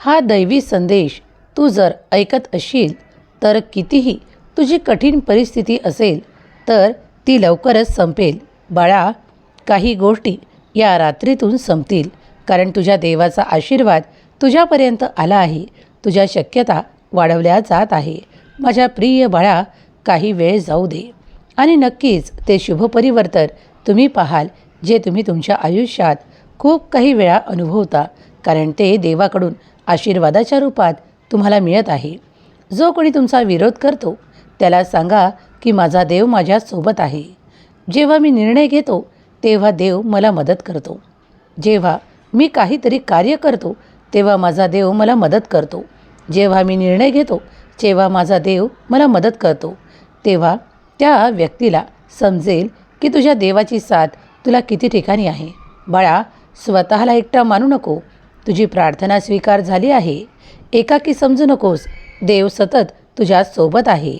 हा दैवी संदेश तू जर ऐकत असशील तर कितीही तुझी कठीण परिस्थिती असेल तर ती लवकरच संपेल. बाळा, काही गोष्टी या रात्रीतून संपतील, कारण तुझ्या देवाचा आशीर्वाद तुझ्यापर्यंत आला आहे. तुझ्या शक्यता वाढवल्या जात आहे. माझ्या प्रिय बाळा, काही वेळ जाऊ दे आणि नक्कीच ते शुभ परिवर्तन तुम्ही पाहाल, जे तुम्ही तुमच्या आयुष्यात खूप काही वेळा अनुभवता, कारण ते देवाकडून आशीर्वादाच्या रूपात तुम्हाला मिळत आहे. जो कोणी तुमचा विरोध करतो त्याला सांगा की माझा देव माझ्यासोबत आहे. जेव्हा मी निर्णय घेतो तेव्हा देव मला मदत करतो. जेव्हा मी काहीतरी कार्य करतो तेव्हा माझा देव मला मदत करतो. जेव्हा मी निर्णय घेतो तेव्हा माझा देव मला मदत करतो. तेव्हा त्या व्यक्तीला समजेल की तुझ्या देवाची साथ तुला किती ठिकाणी आहे. बाळा, स्वतःला एकटा मानू नको. तुझी प्रार्थना स्वीकार झाली आहे. एकाकी समजू नकोस. देव सतत तुझ्या सोबत आहे.